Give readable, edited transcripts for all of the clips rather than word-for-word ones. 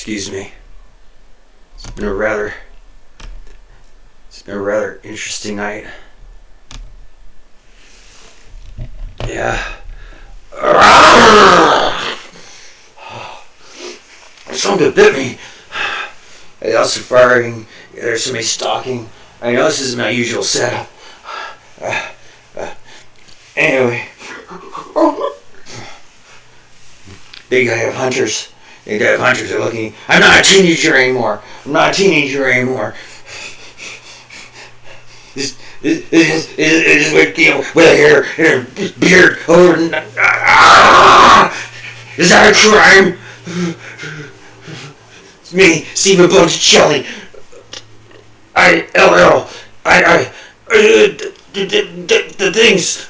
Excuse me. It's been a rather interesting night. Yeah. Something bit me. Hey, also firing. There's somebody stalking. I know this isn't my usual setup. Anyway. They gotta have hunters. They're looking. I'm not a teenager anymore. This with a hair and a beard over. Is that a crime? It's me, Stephen Botticelli. The things.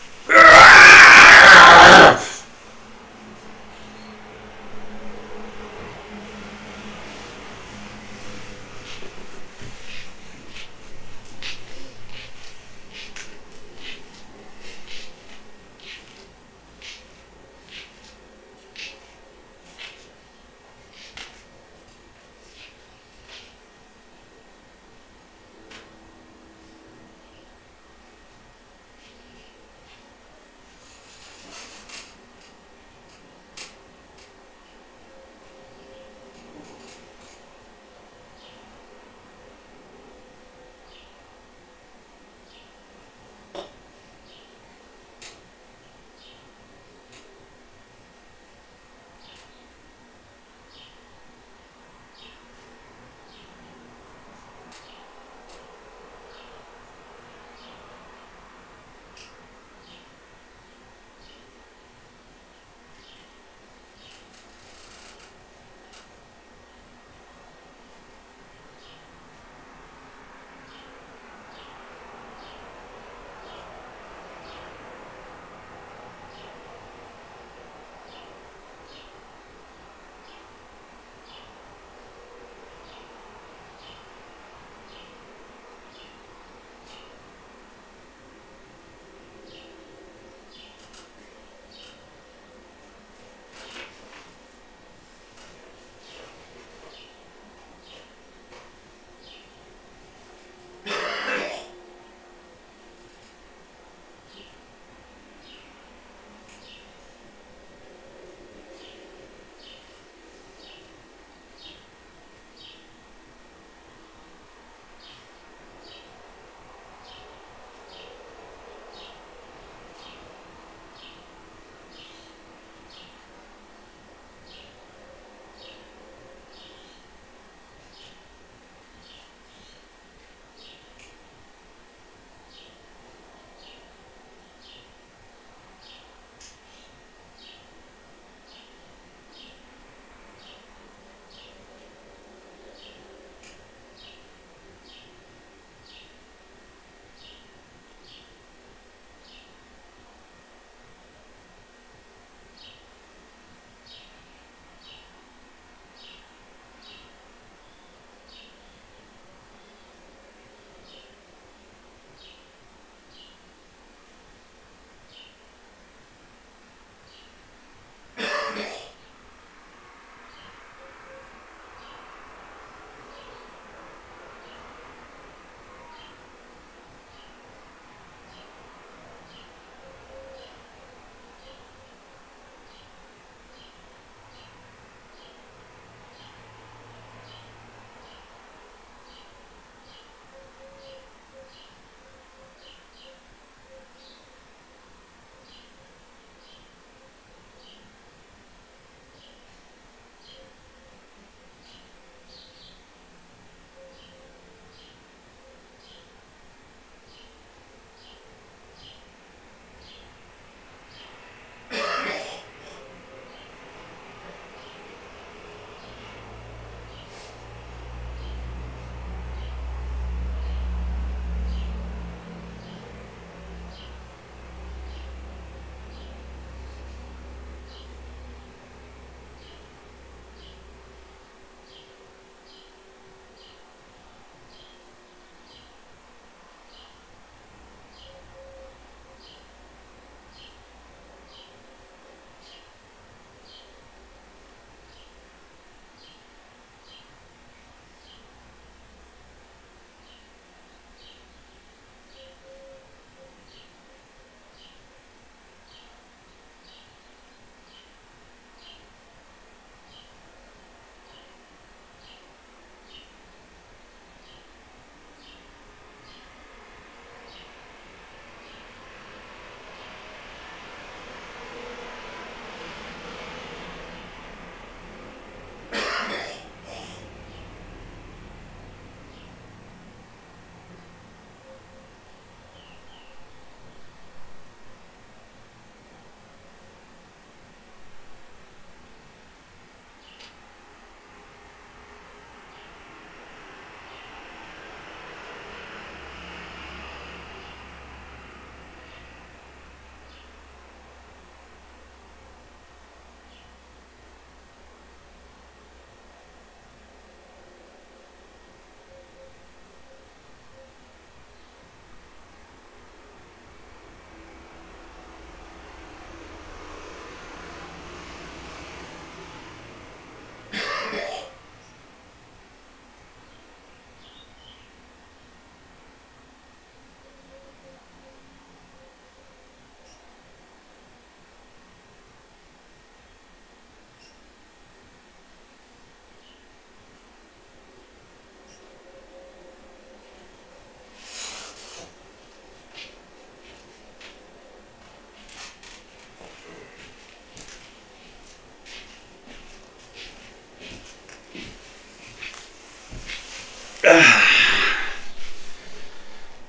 Uh,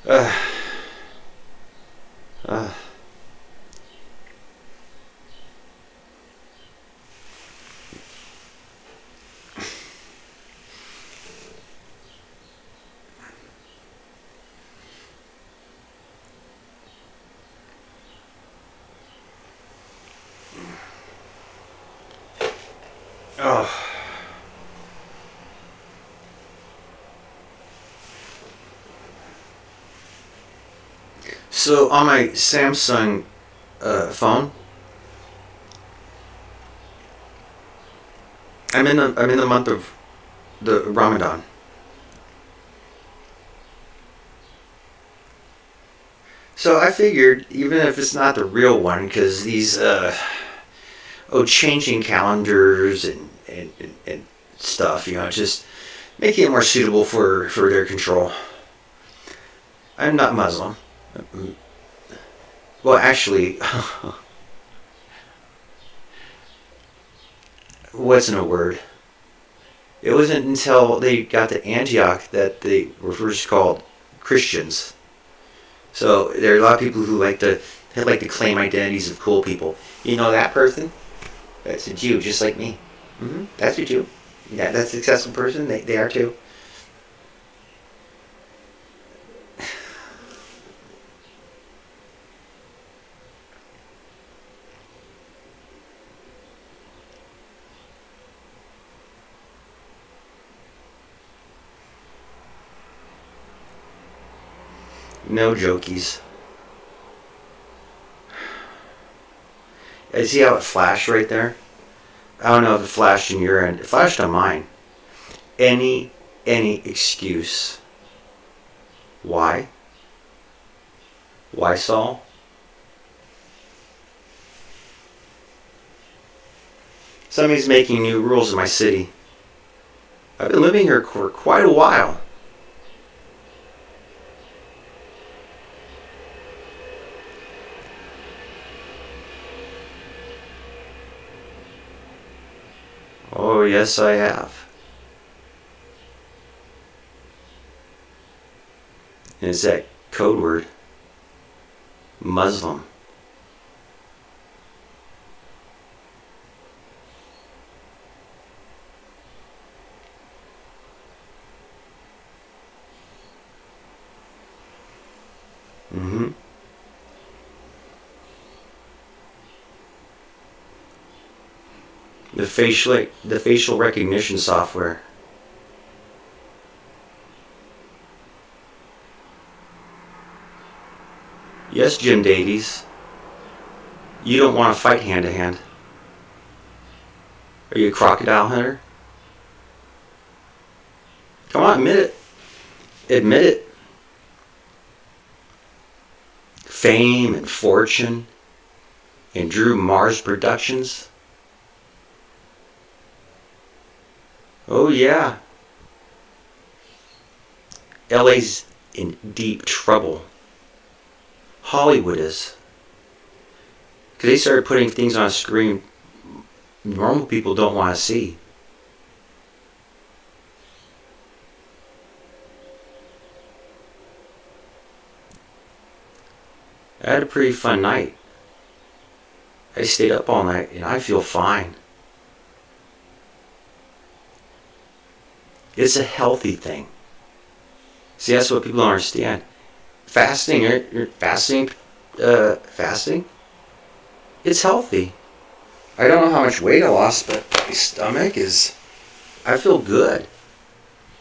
uh. Oh. So on my Samsung phone, I'm in the month of the Ramadan. So I figured, even if it's not the real one, because these changing calendars and stuff, just making it more suitable for their control. I'm not Muslim. Well, actually, wasn't a word. It wasn't until they got to Antioch that they were first called Christians. So there are a lot of people who like to claim identities of cool people. You know that person? That's a Jew, just like me. That's a Jew. Yeah, that's a successful person. They are too. No jokies. I see how it flashed right there. I don't know if it flashed in your end. It flashed on mine. Any excuse. Why? Why, Saul? Somebody's making new rules in my city. I've been living here for quite a while. Oh, yes, I have. And it's that code word, Muslim. Mm-hmm. The facial recognition software. Yes, Jim Davies. You don't want to fight hand to hand. Are you a crocodile hunter? Come on, admit it. Admit it. Fame and fortune and Drew Mars Productions. Oh yeah. LA's in deep trouble. Hollywood is. Because they started putting things on a screen normal people don't want to see. I had a pretty fun night. I stayed up all night and I feel fine. It's a healthy thing. See, that's what people don't understand. Fasting, it's healthy. I don't know how much weight I lost, but my stomach is, I feel good.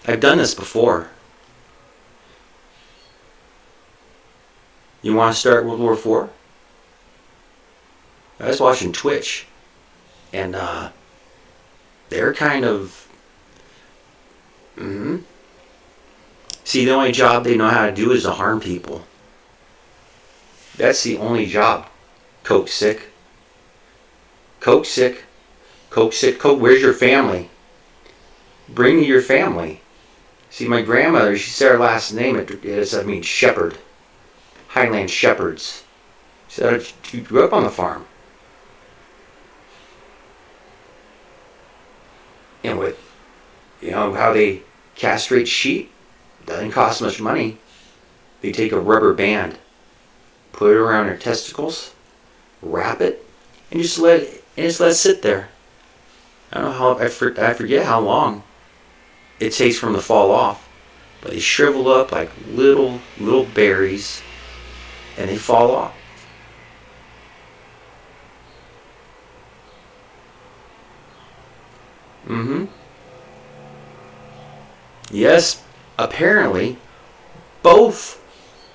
I've done this before. You want to start World War IV? I was watching Twitch, and they're kind of, see, the only job they know how to do is to harm people. That's the only job. Coke sick. Coke sick. Coke sick. Coke, where's your family? Bring me your family. See, my grandmother, she said her last name, it means shepherd. Highland Shepherds. She said she grew up on the farm. And with, how they castrate sheep, doesn't cost much money. They take a rubber band, put it around their testicles, wrap it, and just let it sit there. I don't know how I forget how long it takes for them to fall off, but they shrivel up like little berries, and they fall off. Mm-hmm. Yes, apparently, both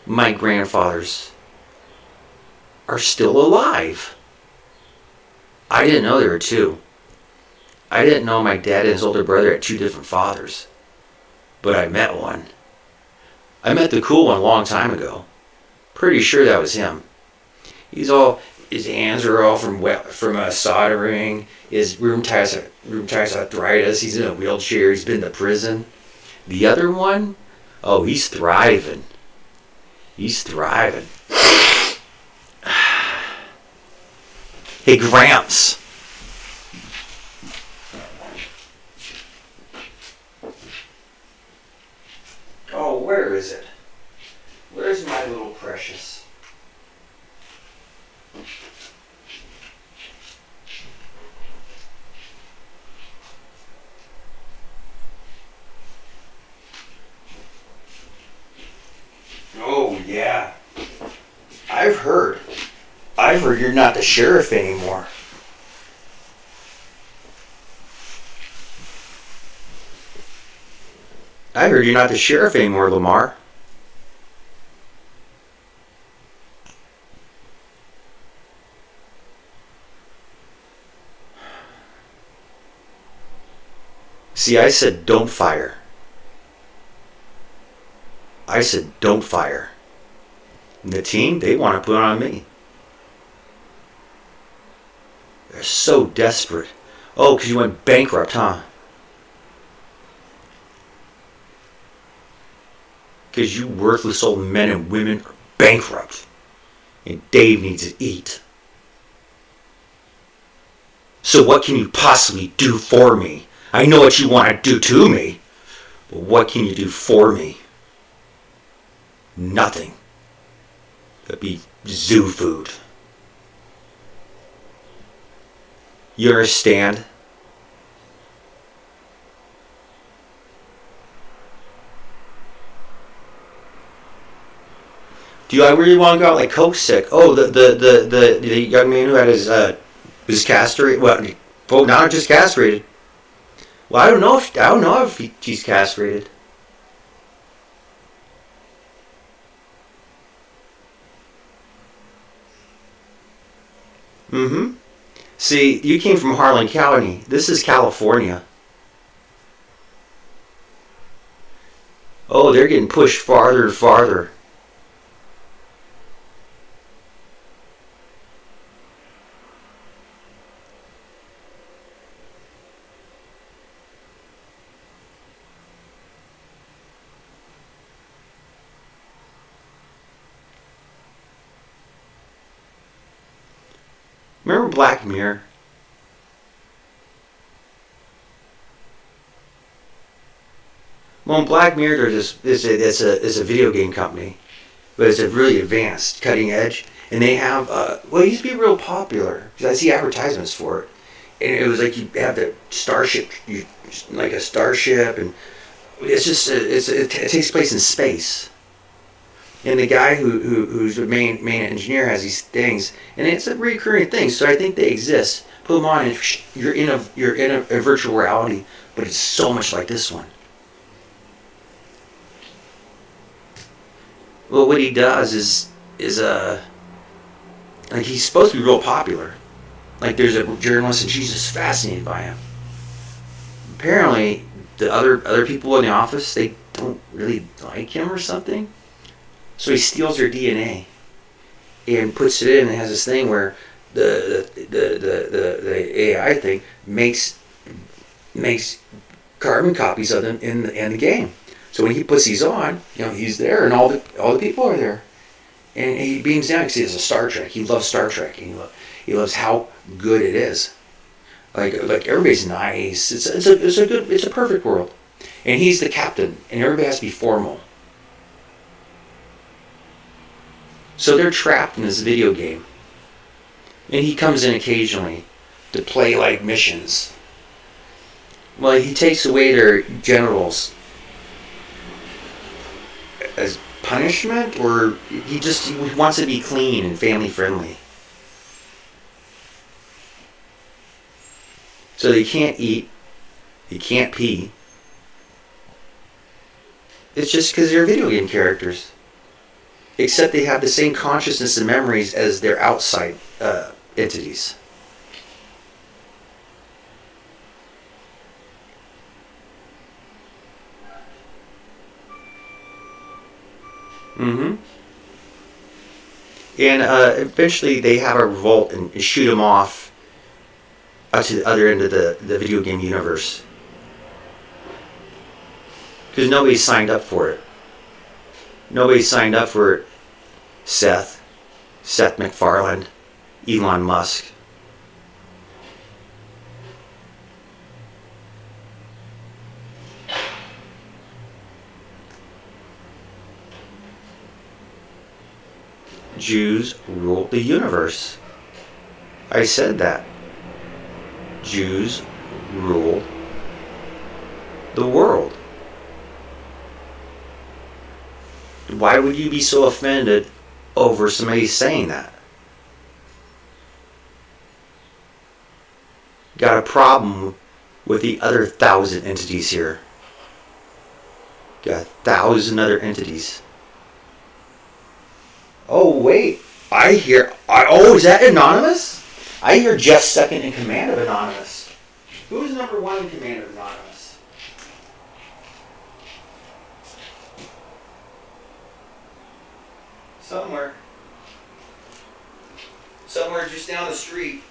my grandfathers are still alive. I didn't know there were two. I didn't know my dad and his older brother had two different fathers. But I met one. I met the cool one a long time ago. Pretty sure that was him. His hands are all from soldering. His rheumatoid arthritis. He's in a wheelchair. He's been to prison. The other one, oh, he's thriving. He's thriving. Hey, Gramps. Oh, where is it? Where's my little precious? Oh, yeah. I've heard you're not the sheriff anymore. I heard you're not the sheriff anymore, Lamar. See, I said don't fire. I said don't fire. And the team, they want to put it on me. They're so desperate. Oh, because you went bankrupt, huh? Because you worthless old men and women are bankrupt. And Dave needs to eat. So what can you possibly do for me? I know what you want to do to me. But what can you do for me? Nothing. That'd be zoo food. You understand? Do I really want to go out like Coke sick? Oh, the young man who had his was castrated. Well, not just castrated. Well, I don't know if he's castrated. Mm-hmm. See, you came from Harlan County. This is California. Oh, they're getting pushed farther and farther. Remember Black Mirror? Well, in Black Mirror, it's a video game company, but it's a really advanced, cutting edge, and they have well, it used to be real popular because I see advertisements for it, and it was like you have the starship, like a starship, and it's just it takes place in space. And the guy who's the main engineer has these things, and it's a recurring thing. So I think they exist. Put them on, and you're in a virtual reality, but it's so much like this one. Well, what he does is like he's supposed to be real popular. Like there's a journalist, and she's just fascinated by him. Apparently, the other people in the office, they don't really like him or something. So he steals their DNA and puts it in, and has this thing where the AI thing makes carbon copies of them in the game. So when he puts these on, he's there, and all the people are there, and he beams down because he has a Star Trek. He loves Star Trek, and he loves how good it is. Like everybody's nice. It's a perfect world. And he's the captain, and everybody has to be formal. So they're trapped in this video game. And he comes in occasionally to play like missions. Well, he takes away their genitals as punishment, or he wants to be clean and family friendly. So they can't eat, they can't pee. It's just because they're video game characters. Except they have the same consciousness and memories as their outside entities. Mm-hmm. And eventually they have a revolt and shoot him off out to the other end of the video game universe. Because nobody signed up for it. Nobody signed up for it. Seth MacFarlane, Elon Musk. Jews rule the universe. I said that. Jews rule the world. Why would you be so offended over somebody saying that? Got a problem with the other 1,000 entities here. Got 1,000 other entities. Oh, wait. Is that Anonymous? I hear Jeff second in command of Anonymous. Who's number one in command of Anonymous? Somewhere just down the street.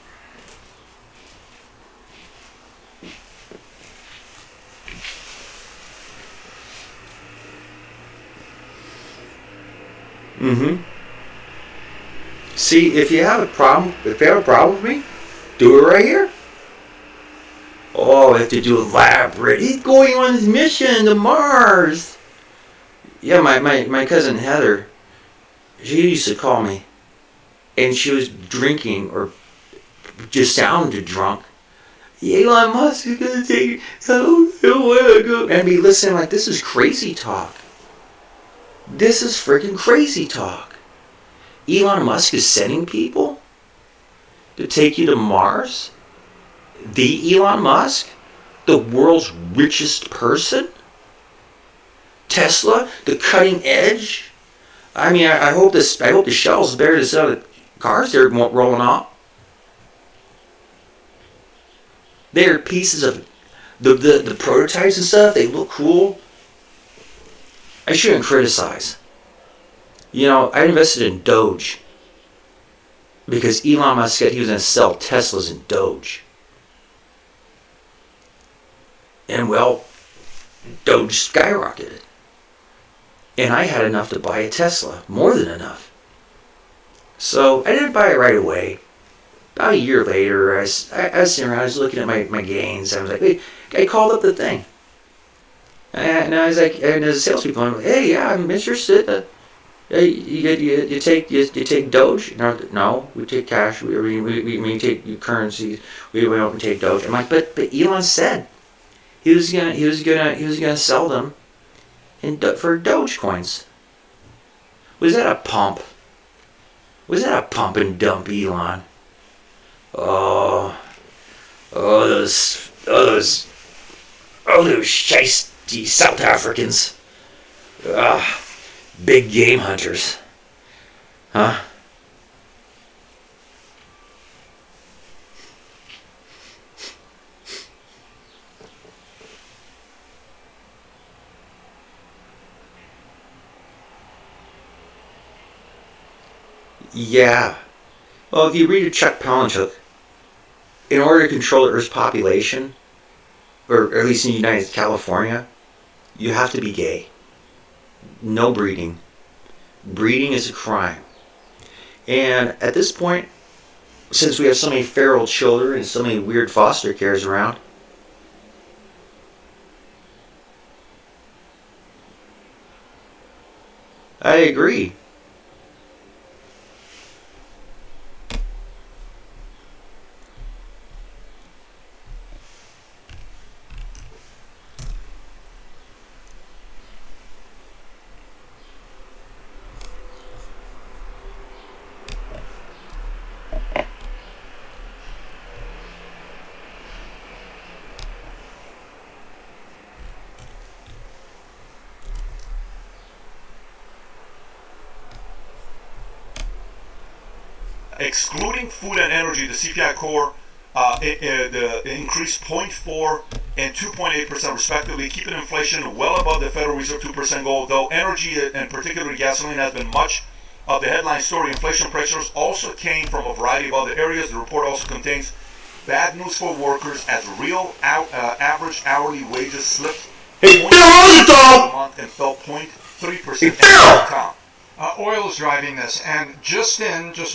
Mm-hmm. See, if you have a problem with me, do it right here. Oh, I have to do elaborate. He's going on his mission to Mars. Yeah, my cousin Heather, she used to call me, and she was drinking or just sounded drunk. Elon Musk is gonna take. And I'd be listening like, this is crazy talk. This is freaking crazy talk. Elon Musk is sending people to take you to Mars? The Elon Musk? The world's richest person? Tesla? The cutting edge? I mean, I hope the shuttle's better than some of the cars they're rolling off. They're pieces of the prototypes and stuff. They look cool. I shouldn't criticize. You know, I invested in Doge because Elon Musk said he was going to sell Teslas in Doge. And well, Doge skyrocketed. And I had enough to buy a Tesla, more than enough. So I didn't buy it right away. About a year later, I was sitting around, I was looking at my gains. I was like, hey, I called up the thing. And I was like, and as salespeople, I'm like, hey, yeah, I'm interested. You take Doge? No, we take cash. We take currency. We don't take Doge. I'm like, but Elon said he was gonna sell them for Doge coins. Was that a pump? Was that a pump and dump, Elon? Those shiesty South Africans. Big game hunters. Huh? Yeah. Well, if you read Chuck Palahniuk, in order to control the Earth's population, or at least in the United States, California, you have to be gay. No breeding. Breeding is a crime. And at this point, since we have so many feral children and so many weird foster cares around, I agree. Excluding food and energy, the CPI core increased 0.4 and 2.8% respectively, keeping inflation well above the Federal Reserve 2% goal. Though energy and particularly gasoline has been much of the headline story, inflation pressures also came from a variety of other areas. The report also contains bad news for workers as real average hourly wages slipped Hey, Phil Rosenthal! a month and fell 0.3% Hey, in Phil! town. Oil is driving this, and just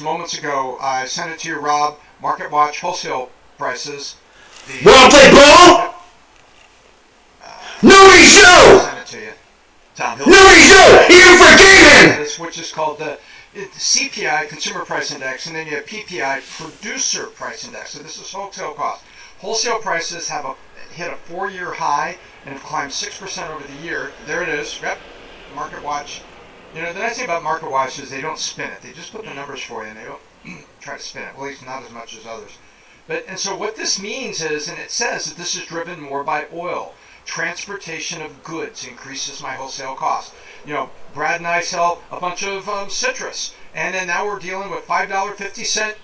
moments ago, I sent it to you, Rob. Market Watch wholesale prices. Wanna play ball? Nobody show! Sent it to you. Tom Hill. Nobody show! Even for Gavin! This, which is called the CPI, Consumer Price Index, and then you have PPI, Producer Price Index. So this is wholesale cost. Wholesale prices have hit a 4-year high and have climbed 6% over the year. There it is. Yep. Market Watch. You know, the nice thing about Market Watch is they don't spin it. They just put the numbers for you, and they don't try to spin it. Well, at least not as much as others. And so what this means is, and it says that this is driven more by oil. Transportation of goods increases my wholesale cost. You know, Brad and I sell a bunch of citrus, and then now we're dealing with $5.50,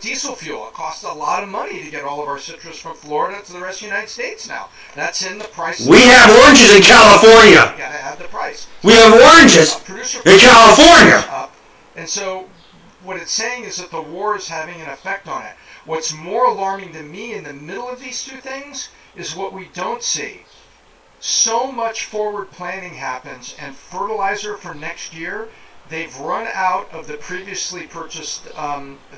diesel fuel. It costs a lot of money to get all of our citrus from Florida to the rest of the United States now. That's in the price. We have oranges in California. You gotta have the price. We have oranges in California. And so what it's saying is that the war is having an effect on it. What's more alarming to me in the middle of these two things is what we don't see. So much forward planning happens, and fertilizer for next year, they've run out of the previously purchased,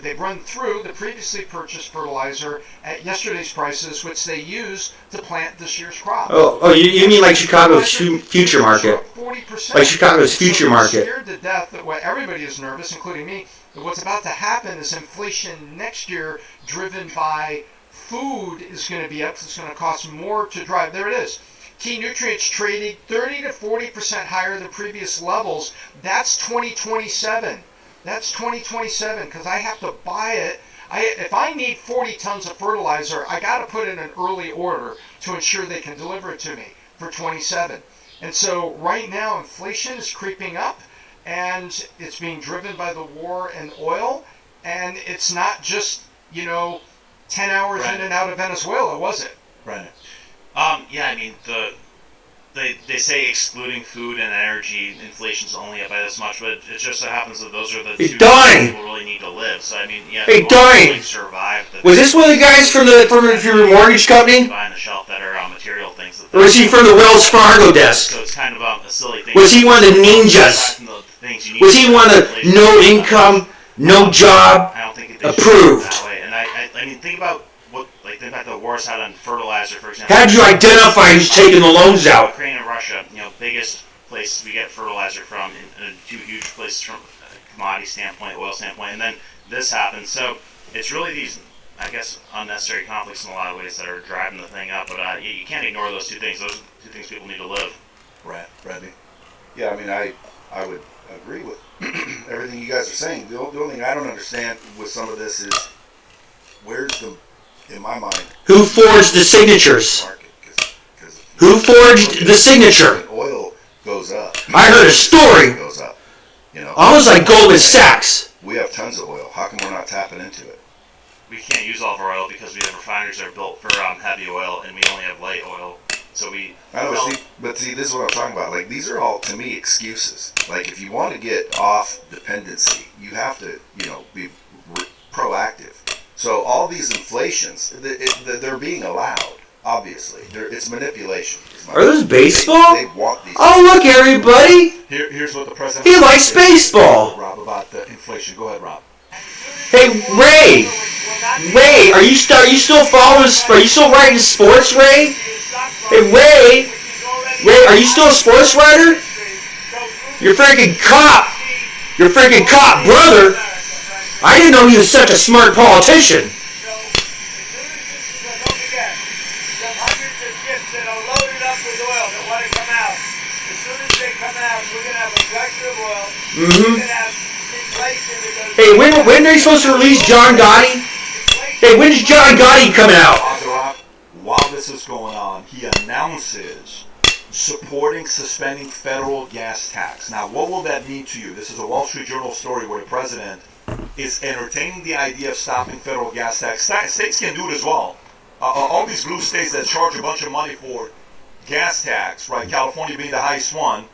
they've run through the previously purchased fertilizer at yesterday's prices, which they use to plant this year's crop. Oh, you mean like Chicago's future market? 40%. Like Chicago's future market. Scared to death that what everybody is nervous, including me, that what's about to happen is inflation next year driven by food is going to be up. It's going to cost more to drive. There it is. Key nutrients trading 30 to 40% higher than previous levels. That's 2027. That's 2027 because I have to buy it. If I need 40 tons of fertilizer, I got to put in an early order to ensure they can deliver it to me for 27. And so right now inflation is creeping up, and it's being driven by the war and oil, and it's not just 10 hours in and out of Venezuela, was it? Right. Yeah, I mean, they say excluding food and energy, inflation's only up by this much, but it just so happens that those are the two things people really need to live. So I mean, yeah, Hey, really survive. Was this one of the guys from your mortgage company? Behind the shelf that are material things. That Or was he from the Wells Fargo desk? So it's kind of a silly thing. Was he one of the ninjas? Was he one of the no income, no job, I don't think approved? That way. And I mean, think about the impact the war's had on fertilizer, for example. How did you identify who's taking the loans out? Ukraine and Russia, biggest place we get fertilizer from, and two huge places from a commodity standpoint, oil standpoint, and then this happens. So it's really these, I guess, unnecessary conflicts in a lot of ways that are driving the thing up. But you can't ignore those two things. Those are two things people need to live. Right, Bradley. Yeah, I mean, I would agree with everything you guys are saying. The only thing I don't understand with some of this is where's the, in my mind, Who forged the signatures? market? Cause Who forged the signature? when oil goes up, I heard a it story. goes up. Almost like Goldman Sachs. We have tons of oil. How come we're not tapping into it? We can't use all of our oil because we have refineries that are built for heavy oil, and we only have light oil. So I know, but see, this is what I'm talking about. Like, these are all, to me, excuses. Like, if you want to get off dependency, you have to, be proactive. So all these inflations, they're being allowed. Obviously, it's manipulation. Are those baseball? They want these. Oh, look, everybody! Here's what the president. He likes baseball. Rob, about the inflation. Go ahead, Rob. Hey, Ray, are you still following? Are you still writing sports, Ray? Hey, Ray, are you still a sports writer? Your freaking cop! Your freaking cop brother! I didn't know he was such a smart politician. So, as soon as don't forget, some hundreds of ships that are loaded up with oil that want to come out. As soon as they come out, we're going to have a rush of oil. We're going to have inflation that goes... Hey, when are you supposed to release John Gotti? Hey, when's John Gotti coming out? While this is going on, he announces supporting suspending federal gas tax. Now, what will that mean to you? This is a Wall Street Journal story where the president is entertaining the idea of stopping federal gas tax. States can do it as well. All these blue states that charge a bunch of money for gas tax, right? California being the highest one,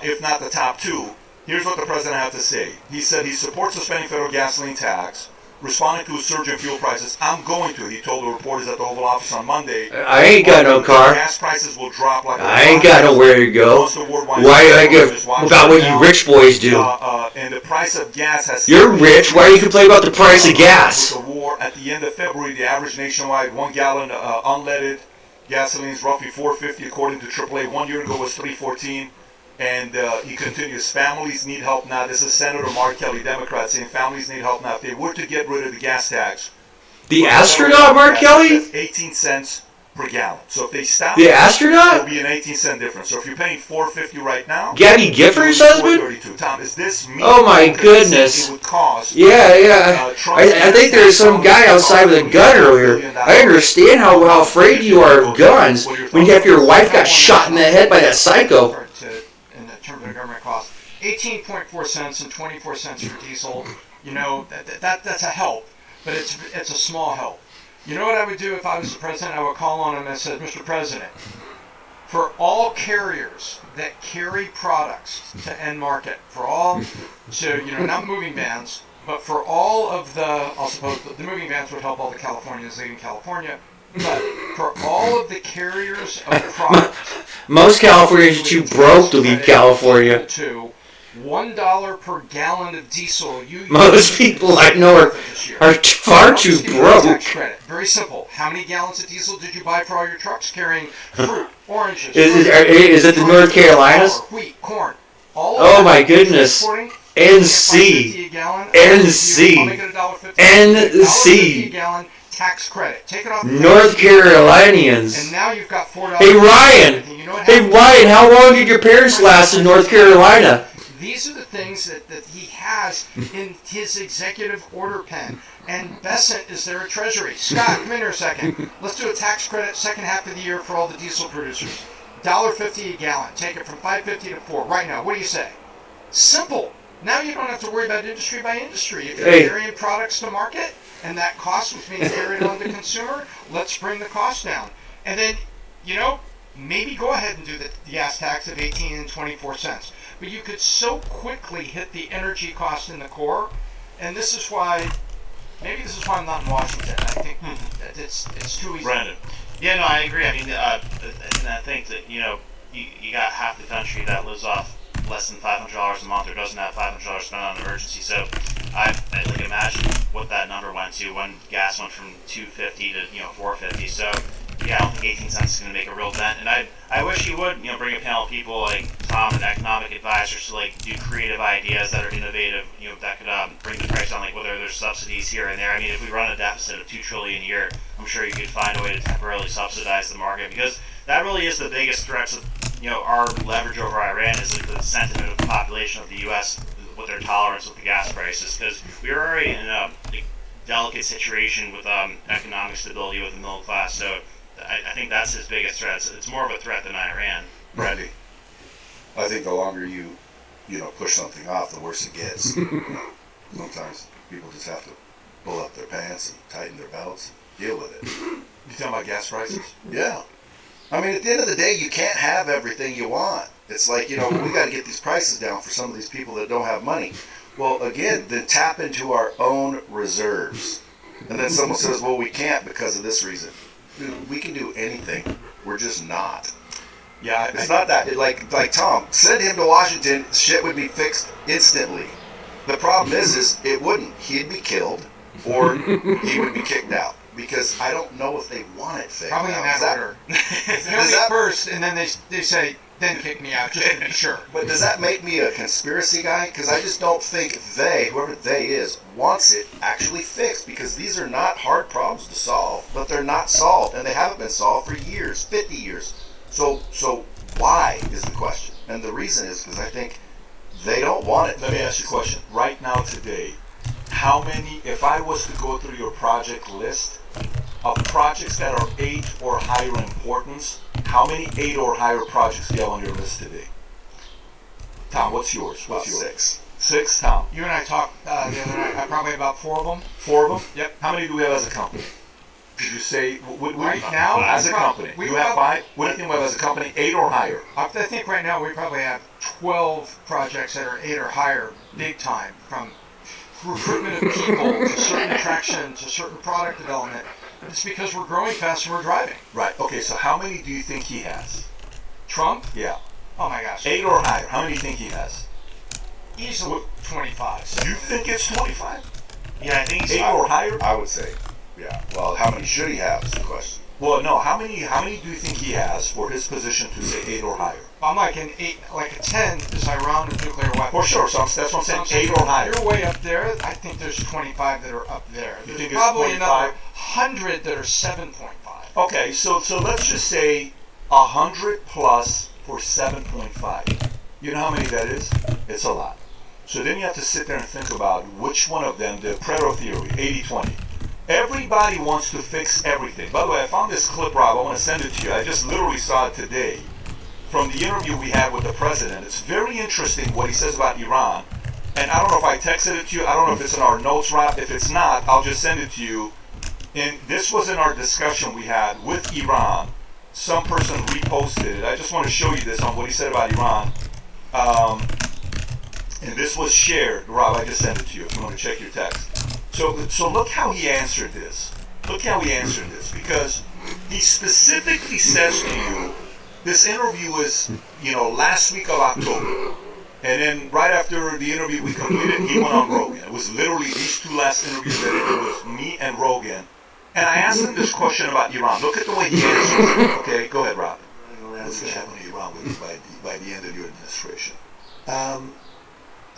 if not the top two. Here's what the president had to say. He said he supports suspending federal gasoline tax, responding to a surge in fuel prices. I'm going to, he told the reporters at the Oval Office on Monday. I ain't got no car. Gas prices will drop like I ain't got nowhere to go. Why I give about what you rich boys do? And the price of gas has... You're rich. Why do you complain about the price of gas? With the war, at the end of February, the average nationwide 1 gallon unleaded gasoline is roughly $4.50 according to AAA. 1 year ago was $3.14. And he continues, families need help now. This is Senator Mark Kelly, Democrat, saying families need help now. If they were to get rid of the gas tax, the astronaut, Mark Kelly? That's 18 cents per gallon. So if they stop, the astronaut, it'll be an 18-cent difference. So if you're paying $4.50 right now, Gabby Giffords' husband. Tom, is this me? Oh my goodness! It would cost. Yeah. I think there was some guy outside with a gun earlier. I understand how afraid you are of guns when you have your wife got shot in the head by that psycho. In terms of government costs, 18.4 cents and 24 cents for diesel. You know that's a help, but it's a small help. You know what I would do if I was the president? I would call on him and said, Mr. President, for all carriers that carry products to end market, for all, so not moving vans, but for all of the, I'll suppose the moving vans would help all the Californians leaving California. But for all of the carriers of product, most Californians are too broke to leave California. To $1 per gallon of diesel, most people I know are far too broke. Tax credit. Very simple. How many gallons of diesel did you buy for all your trucks carrying fruit, oranges? Is it the North Carolinas? Wheat, corn. All oh my goodness. NC. NC. Tax credit. Take it off. North Carolinians. And now you've got $4. Hey Ryan. Hey Ryan, how long did your parents last in North Carolina? These are the things that he has in his executive order pen. And Bessent is there at Treasury. Scott, come in here a second. Let's do a tax credit second half of the year for all the diesel producers. $1.50 a gallon. Take it from $5.50 to $4 right now. What do you say? Simple. Now you don't have to worry about industry by industry. If you're carrying products to market and that cost was being carried on the consumer, let's bring the cost down. And then, maybe go ahead and do the gas tax of 18 and 24 cents. But you could so quickly hit the energy cost in the core, and this is why I'm not in Washington. I think that it's too easy. Brandon. Yeah, no, I agree. I mean, and I think that you got half the country that lives off less than $500 a month or doesn't have $500 spent on an emergency. So I imagine what that number went to when gas went from $2.50 to $4.50. So yeah, I don't think 18 cents is going to make a real dent. And I wish he would bring a panel of people like Tom and economic advisors to do creative ideas that are innovative. That could bring the price down. Whether there's subsidies here and there. I mean, if we run a deficit of $2 trillion a year, I'm sure you could find a way to temporarily subsidize the market, because that really is the biggest threat to our leverage over Iran is the sentiment of the population of the U.S. with their tolerance with the gas prices, because we are already in a delicate situation with economic stability with the middle class. So I think that's his biggest threat. It's more of a threat than Iran. Brandy, I think the longer you push something off, the worse it gets. Sometimes people just have to pull up their pants and tighten their belts and deal with it. You talking about gas prices? Yeah. I mean, at the end of the day, you can't have everything you want. It's like, we got to get these prices down for some of these people that don't have money. Well, again, then tap into our own reserves. And then someone says, well, we can't because of this reason. Dude, we can do anything. We're just not. Yeah, it's not that. Like Tom, send him to Washington, shit would be fixed instantly. The problem is it wouldn't. He'd be killed, or he would be kicked out. because I don't know if they want it fixed. Probably in Now, that is that- order. does Kill me that- first, and then they say, then kick me out, just to be sure. But does that make me a conspiracy guy? Because I just don't think whoever they is, wants it actually fixed. Because these are not hard problems to solve, but they're not solved, and they haven't been solved for years, 50 years. So why is the question? And the reason is because I think they don't want it. Let me ask you a question. Right now, today, how many, if I was to go through your project list of projects that are 8 or higher importance, how many 8 or higher projects do you have on your list today? Tom, what's yours? About What's yours? 6. 6, Tom. You and I talked the other night, probably about 4 of them. 4 of them? Yep. How many do we have as a company? Did you say, Right now, as a company, we you have prob- 5? What do you think we have as a company, 8 or higher? I think right now we probably have 12 projects that are 8 or higher, big time, from recruitment of people to certain attraction to certain product development. And it's because we're growing fast and we're driving. Right. Okay, so how many do you think he has? Trump? Yeah. Oh my gosh. 8 or higher. How many do you think he has? Easily 25. So You think it's 25? Yeah, I think he's 8 or higher? I would say, yeah. Well, how many should he have is the question. Well, no. How many do you think he has for his position to say 8 or higher? I'm like an 8, like a 10 is Iran with nuclear weapons. For sure. So that's what I'm saying. 8 or higher. You're way up there. I think there's 25 that are up there. You There's think it's probably 25? another 100 that are 7.5. Okay. So let's just say 100 plus for 7.5. You know how many that is? It's a lot. So then you have to sit there and think about which one of them, the Pareto theory, 80-20. Everybody wants to fix everything. By the way, I found this clip, Rob. I want to send it to you. I just literally saw it today from the interview we had with the president. It's very interesting what he says about Iran. And I don't know if I texted it to you. I don't know if it's in our notes, Rob. If it's not, I'll just send it to you. And this was in our discussion we had with Iran. Some person reposted it. I just want to show you this on what he said about Iran. And this was shared. Rob, I just sent it to you if you want to check your text. So look how he answered this. Look how he answered this. Because he specifically says to you, this interview was, last week of October. And then right after the interview we completed, he went on Rogan. It was literally these 2 last interviews that it was me and Rogan. And I asked him this question about Iran. Look at the way he answers it. Okay, go ahead, Rob. What's going to happen to Iran by the end of your administration?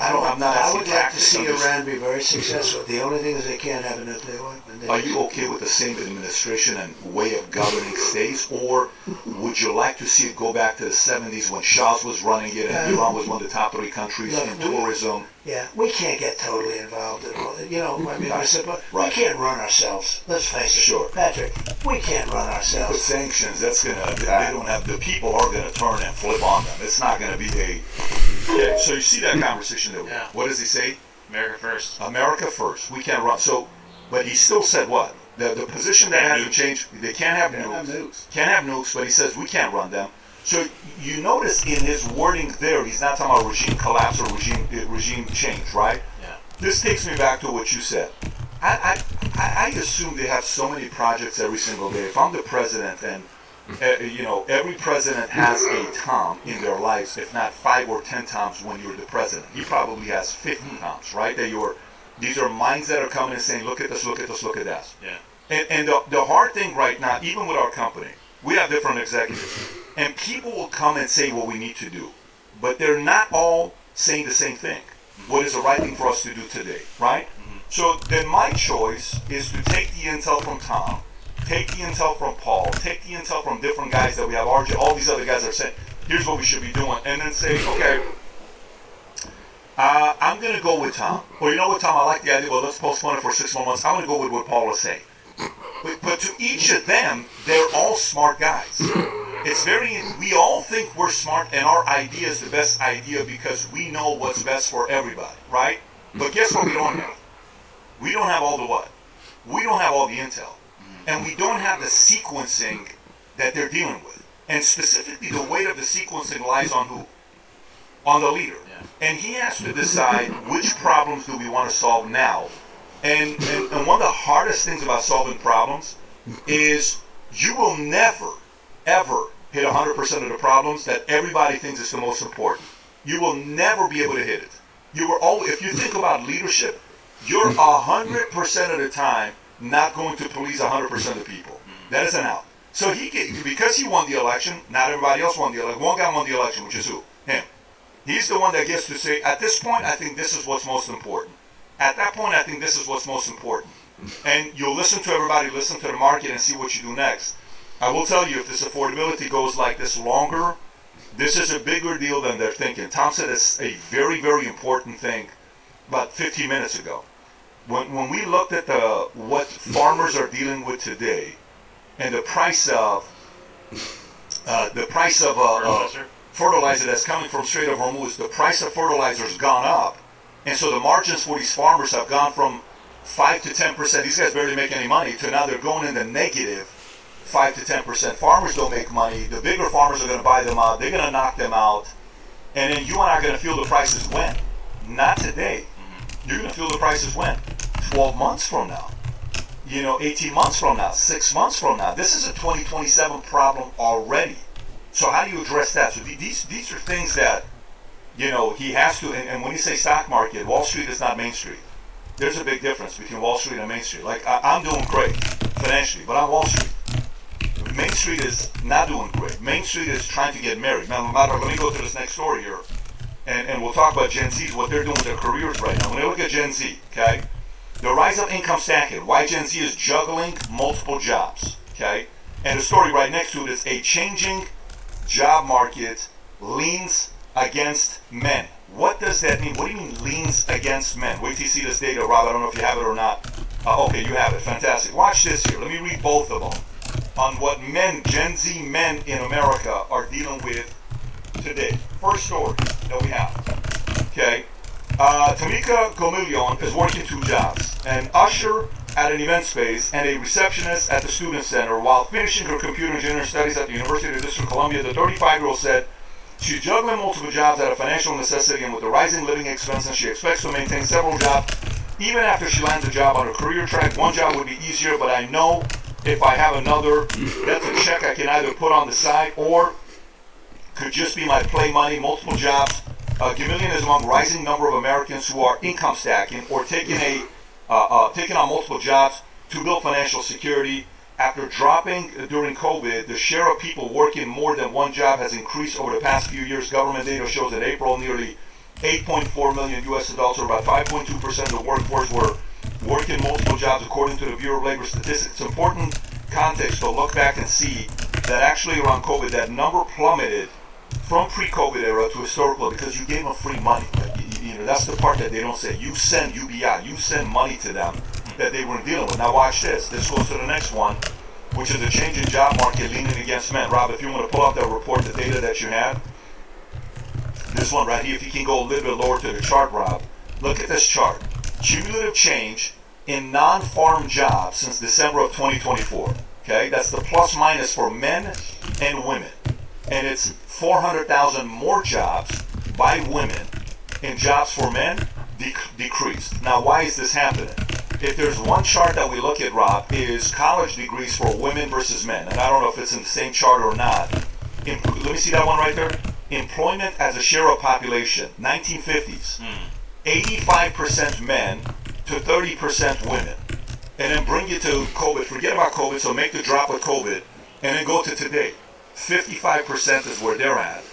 I'm not I asking would like to tactics, see I'm just- Iran be very successful. The only thing is they can't have a nuclear weapon. Are you okay with the same administration and way of governing states, or would you like to see it go back to the 70s when Shah's was running it and Iran was one of the top 3 countries Look, in we- tourism? Yeah, we can't get totally involved in all that. I said, but Right. we can't run ourselves. Let's face it. Sure. Patrick, we can't run With ourselves. sanctions, they don't have, the people are going to turn and flip on them. It's not going to be yeah, so you see that conversation there. Yeah. What does he say? America first. America first. We can't run. So, but he still said what? The position that hasn't changed. They can't have nukes. Can't have nukes, but he says we can't run them. So you notice in his wording there, he's not talking about regime collapse or regime change, right? Yeah. This takes me back to what you said. I assume they have so many projects every single day. If I'm the president and every president has a Tom in their lives, if not 5 or 10 Toms when you're the president. He probably has 50 Toms, right? These are minds that are coming and saying, look at this, look at this, look at that. Yeah. And the hard thing right now, even with our company, we have different executives. And people will come and say what we need to do. But they're not all saying the same thing. What is the right thing for us to do today, right? So then my choice is to take the intel from Tom, take the intel from Paul, take the intel from different guys that we have, RJ, all these other guys are saying, here's what we should be doing. And then say, okay, I'm going to go with Tom. Well, you know what, Tom, I like the idea, well, let's postpone it for 6 more months. I'm going to go with what Paul is saying. But to each of them, they're all smart guys. We all think we're smart and our idea is the best idea because we know what's best for everybody, right? But guess what we don't have? We don't have all the what? We don't have all the intel. And we don't have the sequencing that they're dealing with. And specifically, the weight of the sequencing lies on who? On the leader. Yeah. And he has to decide which problems do we want to solve now. And one of the hardest things about solving problems is you will never, ever hit 100% of the problems that everybody thinks is the most important. You will never be able to hit it. If you think about leadership, you're 100% of the time not going to police 100% of the people. That is an out. So because he won the election, not everybody else won the election. One guy won the election, which is who? Him. He's the one that gets to say, at this point, I think this is what's most important. At that point, I think this is what's most important. And you'll listen to everybody, listen to the market, and see what you do next. I will tell you, if this affordability goes like this longer, this is a bigger deal than they're thinking. Tom said it's a very, very important thing about 15 minutes ago. When we looked at what farmers are dealing with today, and the price of fertilizer that's coming from Strait of Hormuz, the price of fertilizer has gone up, and so the margins for these farmers have gone from 5 to 10%. These guys barely make any money to now they're going in the negative 5 to 10%. Farmers don't make money. The bigger farmers are going to buy them out. They're going to knock them out, and then you and I are going to feel the prices when? Not today. You're going to feel the prices when? 12 months from now. 18 months from now, 6 months from now. This is a 2027 problem already. So how do you address that? So these are things that, he has to, and when you say stock market, Wall Street is not Main Street. There's a big difference between Wall Street and Main Street. Like, I'm doing great financially, but I'm Wall Street. Main Street is not doing great. Main Street is trying to get married. Now, let me go to this next story here, and we'll talk about Gen Z's, what they're doing with their careers right now. When you look at Gen Z, okay, the rise of income stacking, why Gen Z is juggling multiple jobs, okay, and the story right next to it is a changing job market leans against men. What does that mean? What do you mean leans against men? Wait till you see this data, Rob. I don't know if you have it or not. Okay, you have it. Fantastic. Watch this here. Let me read both of them on what men, Gen Z men in America, are dealing with today. First story that we have. Okay. Tamika Gomillion is working 2 jobs. An usher at an event space and a receptionist at the student center while finishing her computer engineering studies at the University of District of Columbia. The 35-year-old said she's juggling multiple jobs out of financial necessity, and with the rising living expenses, she expects to maintain several jobs even after she lands a job on her career track. One job would be easier, but I know if I have another, that's a check I can either put on the side or could just be my play money. Multiple jobs. Gomillion is among rising number of Americans who are income stacking or taking on multiple jobs to build financial security. After dropping during COVID, the share of people working more than one job has increased over the past few years. Government data shows that in April, nearly 8.4 million U.S. adults, or about 5.2% of the workforce, were working multiple jobs, according to the Bureau of Labor Statistics. It's important context to look back and see that actually around COVID, that number plummeted from pre-COVID era to historical because you gave them free money. That's the part that they don't say. You send UBI, you send money to them that they weren't dealing with. Now watch this. This goes to the next one, which is a change in job market leaning against men. Rob, if you want to pull up that report, the data that you have, this one right here, if you can go a little bit lower to the chart, Rob, look at this chart. Cumulative change in non-farm jobs since December of 2024. Okay, that's the plus minus for men and women. And it's 400,000 more jobs by women, and jobs for men decreased. Now, why is this happening? If there's one chart that we look at, Rob, is college degrees for women versus men. And I don't know if it's in the same chart or not. Let me see that one right there. Employment as a share of population, 1950s. 85% men to 30% women. And then bring it to COVID. Forget about COVID, so make the drop with COVID. And then go to today. 55% is where they're at.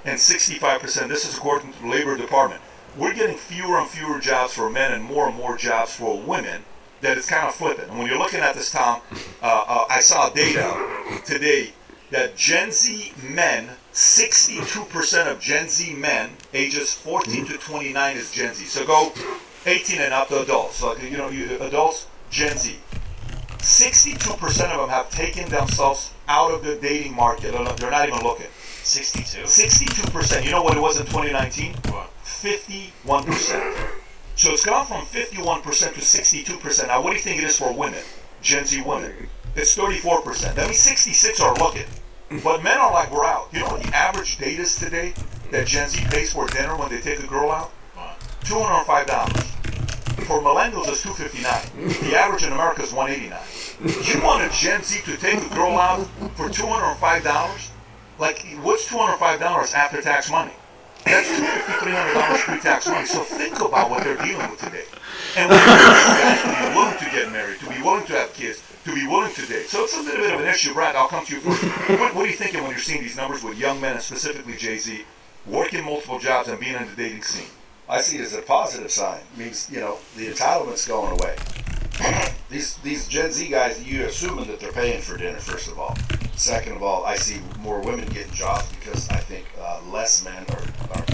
And 65%, this is according to the Labor Department. We're getting fewer and fewer jobs for men and more jobs for women. That it's kind of flipping. And when you're looking at this, Tom, I saw data today that Gen Z men, 62% of Gen Z men, ages 14 to 29 is Gen Z. So go 18 and up, the adults. So, adults, Gen Z. 62% of them have taken themselves out of the dating market. They're not even looking. 62? 62%. You know what it was in 2019? What? 51%. So it's gone from 51% to 62%. Now, what do you think it is for women? Gen Z women. It's 34%. That means 66 are looking. But men are like, we're out. You know what the average date is today that Gen Z pays for dinner when they take a girl out? $205. For millennials, it's $259. The average in America is $189. You want a Gen Z to take a girl out for $205? Like, what's $205 after tax money? That's $250, $300 pre-tax money. So think about what they're dealing with today. And when you guys to be willing to get marry, to be willing to have kids, to be willing to date. So it's a little bit of an issue. Brad, I'll come to you first. What are you thinking when you're seeing these numbers with young men, and specifically Jay-Z, working multiple jobs and being in the dating scene? I see it as a positive sign. It means, the entitlement's going away. These Gen Z guys, you're assuming that they're paying for dinner, first of all. Second of all, I see more women getting jobs because I think less men are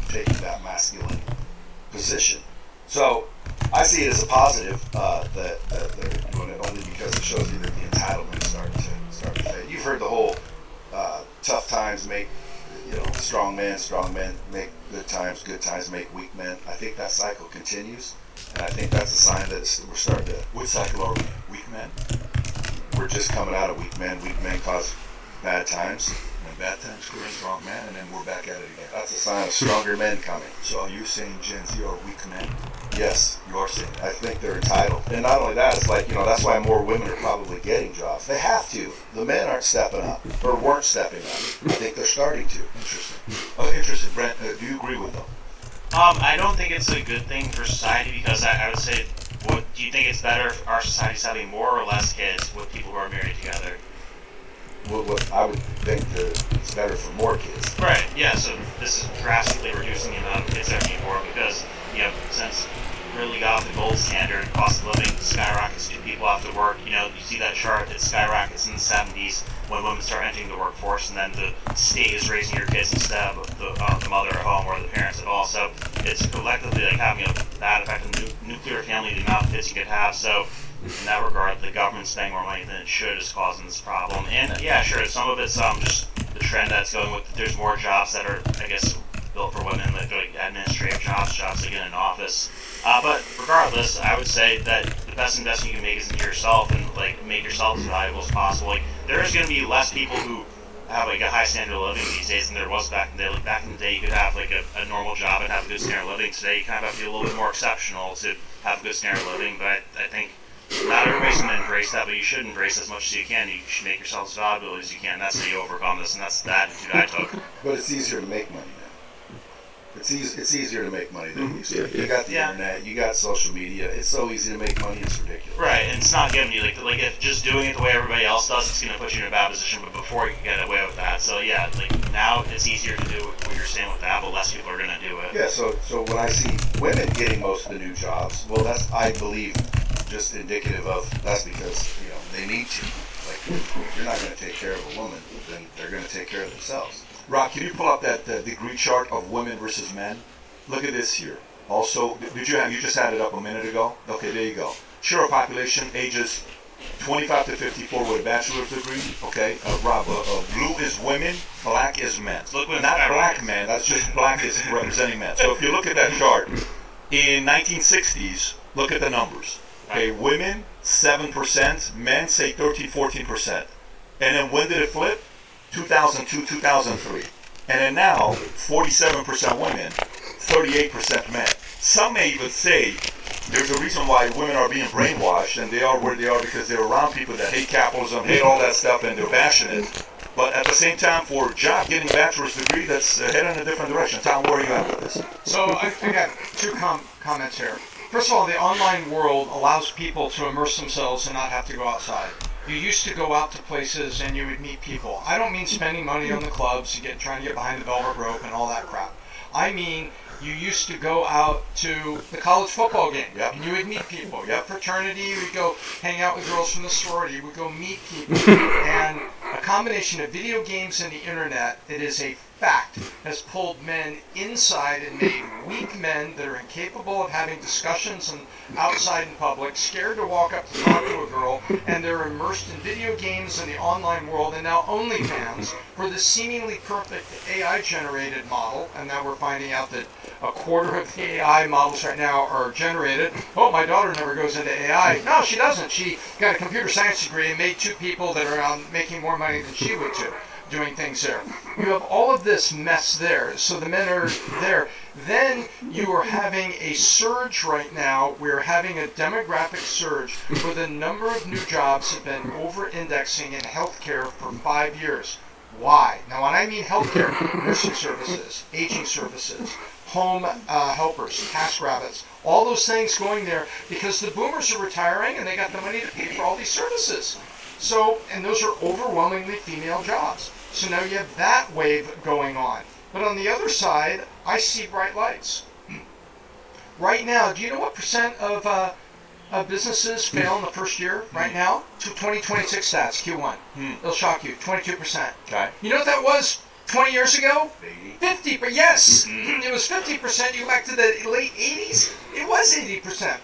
taking that masculine position. So I see it as a positive that they're doing it, only because it shows you that the entitlement is starting to fade. You've heard the whole tough times make strong men make good times make weak men. I think that cycle continues, and I think that's a sign that we're starting to. Which cycle are we? Weak men? We're just coming out of weak men. Weak men cause bad times. When bad times create strong men, and then we're back at it again. That's a sign of stronger men coming. So are you saying Gen Z are weak men? Yes. You are saying that? I think they're entitled. And not only that, it's like, that's why more women are probably getting jobs. They have to. The men aren't stepping up, or weren't stepping up. I think they're starting to. Interesting. Interesting. Brent, do you agree with them? I don't think it's a good thing for society, because I would say, do you think it's better if our society's having more or less kids with people who are married together? What I would think that it's better for more kids. Right, yeah, so this is drastically reducing the amount of kids that are being born, because, since really got off the gold standard, cost of living skyrockets, people have to work. You see that chart, it skyrockets in the 70s when women start entering the workforce, and then the state is raising your kids instead of the mother at home or the parents at all. So it's collectively having a bad effect on the nuclear family, the amount of kids you could have. So in that regard, the government spending more money than it should is causing this problem. And yeah, sure, some of it's just the trend that's going with. There's more jobs that are, I guess, built for women, like administrative jobs to get in an office. But regardless, I would say that the best investment you can make is into yourself, and make yourself as valuable as possible. There is going to be less people who have a high standard of living these days than there was back in the day. Back in the day, you could have a normal job and have a good standard of living. Today, you kind of have to be a little bit more exceptional to have a good standard of living. But I think not everybody's going to embrace that, but you should embrace as much as you can. You should make yourself as valuable as you can. That's how you overcome this, and that's the attitude I took. But it's easier to make money now. It's easier to make money than it used to. You got the internet, you got social media. It's so easy to make money, it's ridiculous. Right, and it's not giving you if just doing it the way everybody else does, it's going to put you in a bad position. But before you can get away with that, so yeah, now it's easier to do what you're saying with that, but less people are going to do it. Yeah, so when I see women getting most of the new jobs, well, that's, I believe, just indicative of that's because they need to. If you're not going to take care of a woman, then they're going to take care of themselves. Rob, can you pull up that degree chart of women versus men? Look at this here. Also, you just had it up a minute ago? Okay, there you go. Share of population, ages 25 to 54 with a bachelor's degree. Okay, Rob, blue is women, black is men. Look, not black men, that's just black is representing men. So if you look at that chart, in 1960s, look at the numbers. Okay, women, 7%, men, say 13, 14%. And then when did it flip? 2002, 2003. And then now, 47% women, 38% men. Some may even say there's a reason why women are being brainwashed, and they are where they are because they're around people that hate capitalism, hate all that stuff, and they're bashing it. But at the same time, for a job, getting a bachelor's degree, that's heading in a different direction. Tom, where are you at with this? So I got two comments here. First of all, the online world allows people to immerse themselves and not have to go outside. You used to go out to places and you would meet people. I don't mean spending money on the clubs and trying to get behind the velvet rope and all that crap. I mean, you used to go out to the college football game, and you would meet people. Fraternity, you would go hang out with girls from the sorority, you would go meet people. And a combination of video games and the internet, it is a fact, has pulled men inside and made weak men that are incapable of having discussions outside in public, scared to walk up to talk to a girl, and they're immersed in video games and the online world, and now OnlyFans for the seemingly perfect AI-generated model, and now we're finding out that a quarter of the AI models right now are generated. Oh, my daughter never goes into AI. No, she doesn't. She got a computer science degree and made two people that are making more money than she would too, doing things there. You have all of this mess there, so the men are there. Then you are having a surge right now. We're having a demographic surge where the number of new jobs have been over-indexing in healthcare for 5 years. Why? Now, when I mean healthcare, nursing services, aging services, home helpers, TaskRabbits, all those things going there because the boomers are retiring and they got the money to pay for all these services. So, and those are overwhelmingly female jobs. So now you have that wave going on. But on the other side, I see bright lights. Right now, do you know what percent of businesses fail in the first year right now? 2026 stats, Q1. It'll shock you, 22%. Okay. You know what that was 20 years ago? 50, but yes, it was 50%. You back to the late 80s, it was 80%.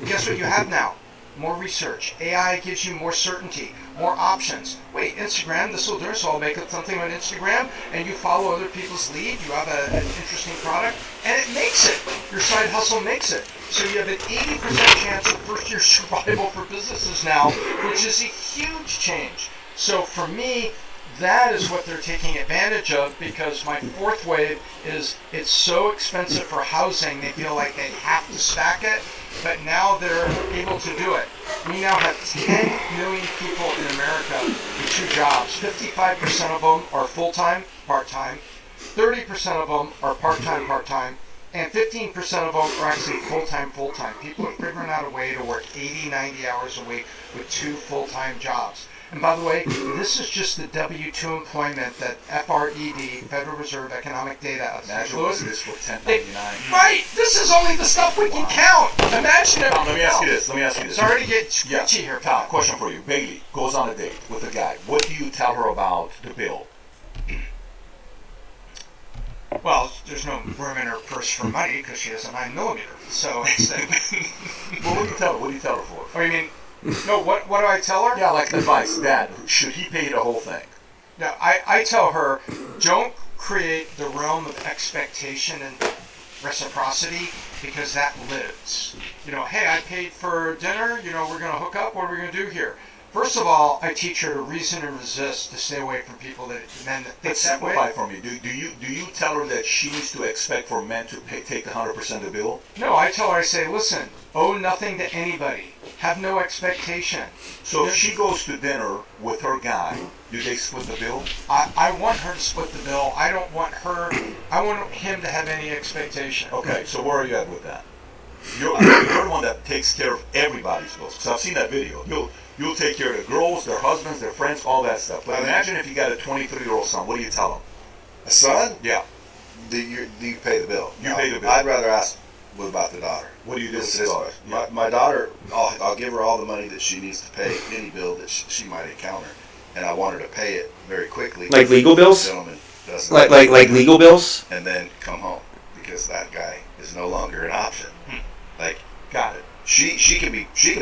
Guess what you have now? More research. AI gives you more certainty, more options. Wait, Instagram, this will do, so I'll make up something on Instagram, and you follow other people's lead, you have an interesting product, and it makes it. Your side hustle makes it. So you have an 80% chance of first year survival for businesses now, which is a huge change. So for me, that is what they're taking advantage of, because my fourth wave is it's so expensive for housing, they feel like they have to stack it, but now they're able to do it. We now have 10 million people in America with 2 jobs. 55% of them are full-time, part-time. 30% of them are part-time, part-time. And 15% of them are actually full-time. People are figuring out a way to work 80, 90 hours a week with 2 full-time jobs. And by the way, this is just the W-2 employment that FRED, Federal Reserve Economic Data of St. Louis. This for 1099. Right! This is only the stuff we can count! Imagine it. Tom, let me ask you this. Sorry to get scratchy here, Tom, pal. question for you. Bailey goes on a date with a guy. What do you tell her about the bill? Well, there's no room in her purse for money because she has a 9mm. So it's Well, what do you tell her? What do you tell her for? Oh, you mean, no, what do I tell her? Yeah, like advice. Dad, should he pay the whole thing? No, I tell her, don't create the realm of expectation and reciprocity, because that lives. You know, hey, I paid for dinner, you know, we're going to hook up, what are we going to do here? First of all, I teach her to reason and resist, to stay away from people that men that think that way. Simplify for me. Do you tell her that she needs to expect for men to take 100% of the bill? No, I tell her, I say, listen, owe nothing to anybody. Have no expectation. So if she goes to dinner with her guy, do they split the bill? I want her to split the bill. I don't want her, I want him to have any expectation. Okay, so where are you at with that? You're the one that takes care of everybody's bills. Because I've seen that video. You'll take care of the girls, their husbands, their friends, all that stuff. But imagine if you got a 23-year-old son. What do you tell him? A son? Yeah. Do you pay the bill? You pay the bill. I'd rather ask what about the daughter. What do you do with It's the this daughter? way. My daughter, I'll give her all the money that she needs to pay any bill that she might encounter, and I want her to pay it very quickly. Like legal bills? The gentleman doesn't. Like legal bills? And then come home, because that guy is no longer an option. Like, Got it. she can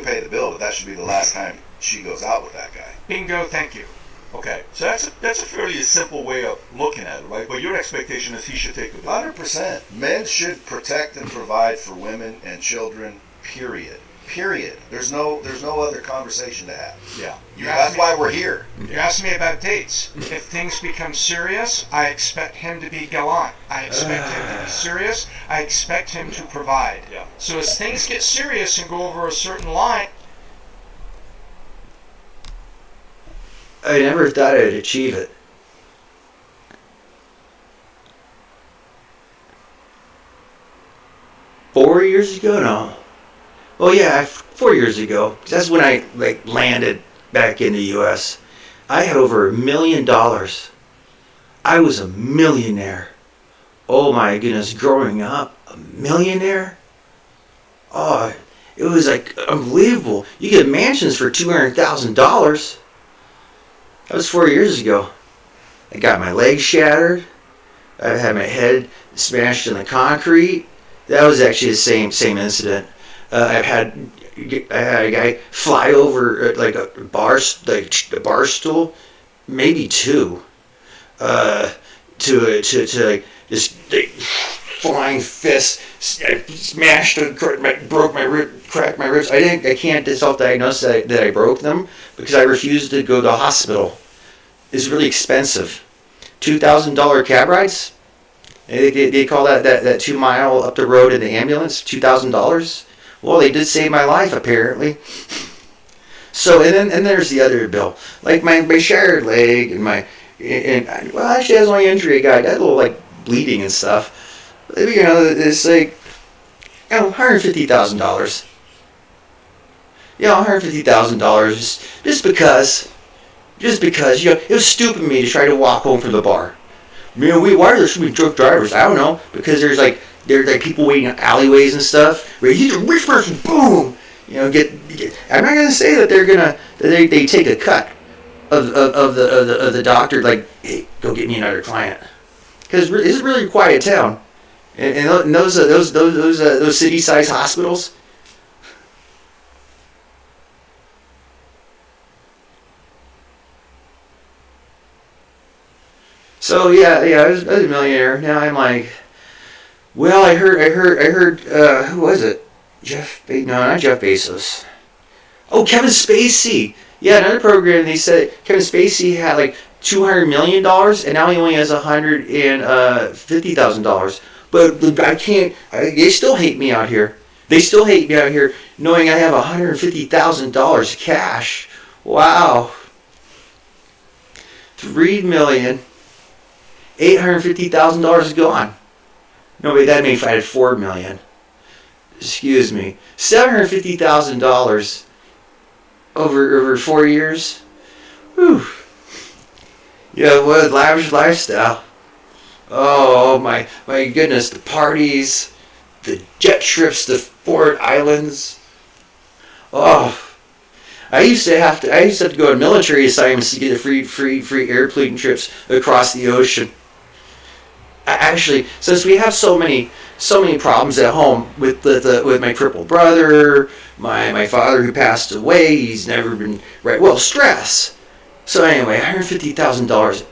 pay the bill, but that should be the last time she goes out with that guy. Bingo, thank you. Okay, so that's a fairly simple way of looking at it, right? But your expectation is he should take the bill. 100%. Men should protect and provide for women and children. Period. There's no other conversation to have. Yeah. That's why we're here. You asked me about dates. If things become serious, I expect him to be gallant. I expect him to be serious. I expect him to provide. Yeah. So as things get serious and go over a certain line, I never thought I'd achieve it. Four years ago? No. Well, yeah, 4 years ago. That's when I landed back in the U.S. I had over $1 million. I was a millionaire. Oh my goodness, growing up, a millionaire? Oh, it was like unbelievable. You get mansions for $200,000. That was 4 years ago. I got my legs shattered. I had my head smashed in the concrete. That was actually the same incident. I had a guy fly over like a bar stool, maybe 2, to like this flying fist, smashed, broke my rib, cracked my ribs. I can't self-diagnose that I broke them because I refused to go to the hospital. It's really expensive. $2,000 cab rides. They call that 2 mile up the road in the ambulance $2,000. Well, they did save my life apparently. So and then there's the other bill, like my shattered leg and well, actually that's my injury. I got a little like bleeding and stuff. You know, it's like, you know, $150,000. You know, $150,000 just because, you know, it was stupid of me to try to walk home from the bar. You know, why are there so many drunk drivers? I don't know, because there's like people waiting in alleyways and stuff. Where he's a rich person, boom. You know, I'm not gonna say that they take a cut of the doctor, like, hey, go get me another client, because it's really a quiet town, and those city-sized hospitals. So yeah, I was a millionaire. Now I'm like, well, I heard. Who was it? No, not Jeff Bezos. Oh, Kevin Spacey. Yeah, another program. They said Kevin Spacey had like $200 million, and now he only has $150,000. But I can't. They still hate me out here. They still hate me out here, knowing I have $150,000 cash. Wow. $3,850,000 is gone. No, wait, that means if I had $4 million. Excuse me. $750,000 over 4 years. Whew. Yeah, what a lavish lifestyle. Oh my goodness, the parties, the jet trips to foreign islands. Oh, I used to have to go on military assignments to get free airplane trips across the ocean. Actually, since we have so many problems at home with my crippled brother, my father who passed away, he's never been right. Well, stress. So anyway, $150,000.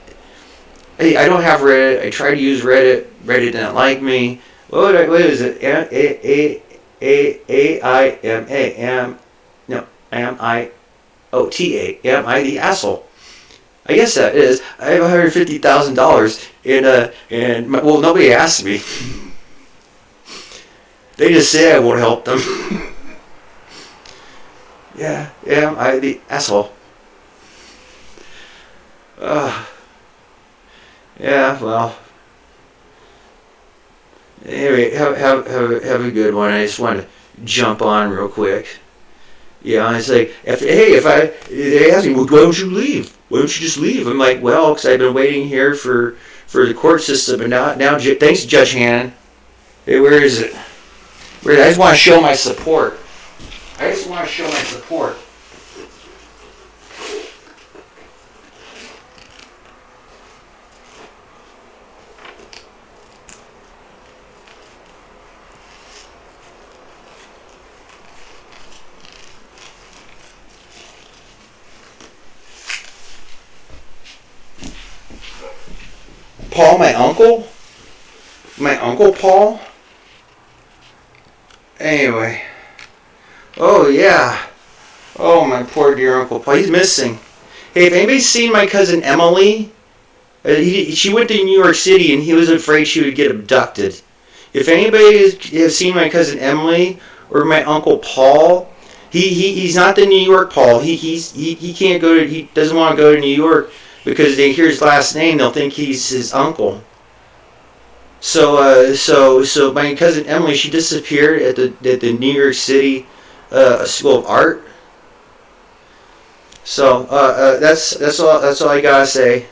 Hey, I don't have Reddit. I tried to use Reddit. Reddit didn't like me. What is it? AIOTA. Am I the asshole? I guess that is. I have $150,000 and nobody asked me. They just say I won't help them. Yeah, am I the asshole? Yeah, well. Anyway, have a good one. I just want to jump on real quick. Yeah, it's like, they ask me, well, why don't you leave? Why don't you just leave? I'm like, well, because I've been waiting here for the court system, and now thanks, Judge Hannon. Hey, where is it? I just want to show my support. Paul, my uncle Paul. Anyway, oh yeah, oh my poor dear Uncle Paul, he's missing. Hey, if anybody's seen my cousin Emily, she went to New York City and he was afraid she would get abducted. If anybody has seen my cousin Emily or my Uncle Paul, he's not the New York Paul. He can't go to, he doesn't want to go to New York because they hear his last name, they'll think he's his uncle. So my cousin Emily, she disappeared at the New York City School of Art. So that's all I gotta say.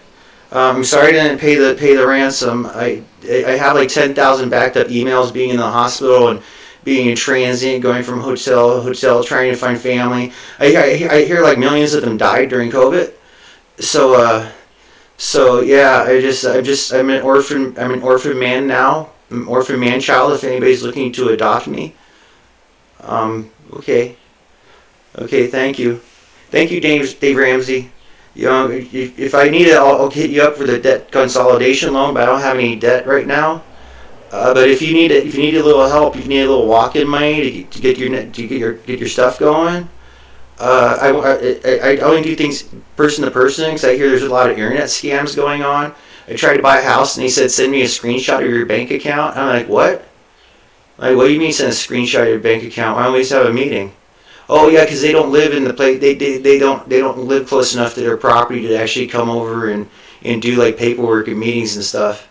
I'm sorry I didn't pay the ransom. I have like 10,000 backed up emails being in the hospital and being in transient, going from hotel to hotel, trying to find family. I hear like millions of them died during COVID. So yeah, I'm an orphan man now. I'm an orphan man child. If anybody's looking to adopt me, okay, thank you, Dave Ramsey. You know, if I need it, I'll hit you up for the debt consolidation loan, but I don't have any debt right now. But if you need a little help, if you need a little walk-in money to get your stuff going. I only do things person to person because I hear there's a lot of internet scams going on. I tried to buy a house and he said send me a screenshot of your bank account. I'm like, what? Like, what do you mean send a screenshot of your bank account? Why don't we just have a meeting? Oh yeah, because they don't live in the place. They don't live close enough to their property to actually come over and do like paperwork and meetings and stuff.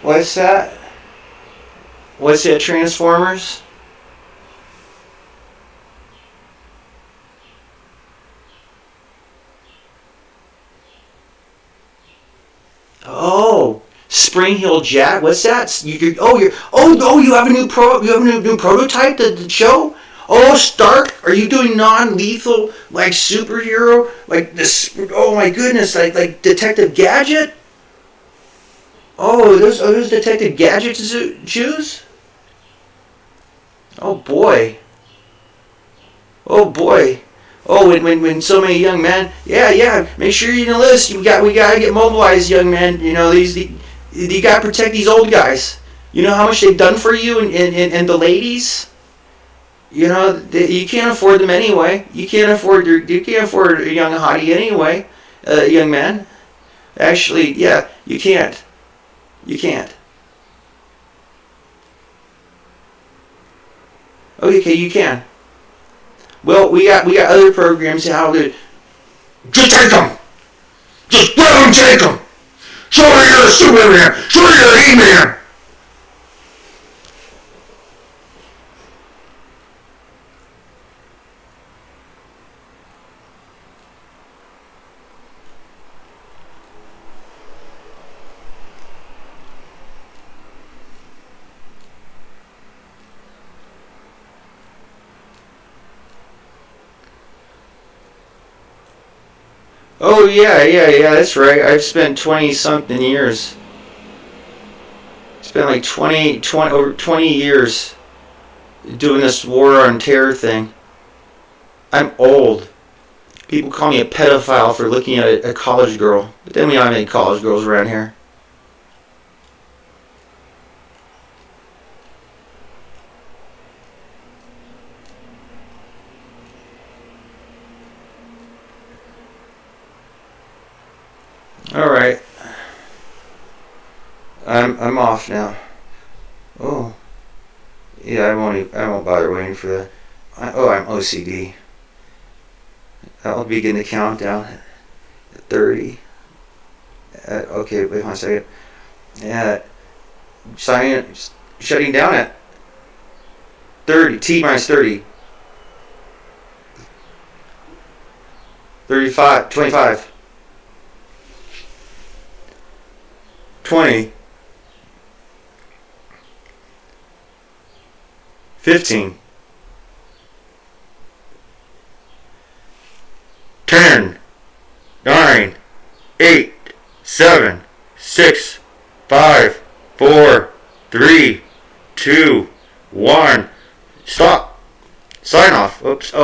What's that? What's that, Transformers? Oh, Spring Hill Jack. What's that? You have a new prototype to show. Oh, Stark, are you doing non-lethal like superhero like this? Oh my goodness, like Detective Gadget. Oh, those Detective Gadget shoes. Oh boy. Oh boy. Oh, when so many young men, yeah, make sure you're in the list. We gotta get mobilized, young men. You know you gotta protect these old guys. You know how much they've done for you and the ladies. You know you can't afford them anyway. You can't afford a young hottie anyway, young man. Actually, yeah, you can't. You can't. Okay, you can. Well, we got other programs how to just take them. Just let them take them. Show me you're a Superman. Show me you're a He-Man. Oh yeah, that's right. I've spent 20-something years. Spent like 20 years doing this war on terror thing. I'm old. People call me a pedophile for looking at a college girl. But then we don't have any college girls around here. All right. I'm off now. Oh. Yeah, I won't bother waiting for that. I'm OCD. I'll begin the countdown at 30. Okay, wait one second. Yeah. Shutting down at 30. T minus 30. 35. 25. 20, 15, 10, 9, 8, 7, 6, 5, 4, 3, 2, 1. Stop. Sign off. Oops. Oh.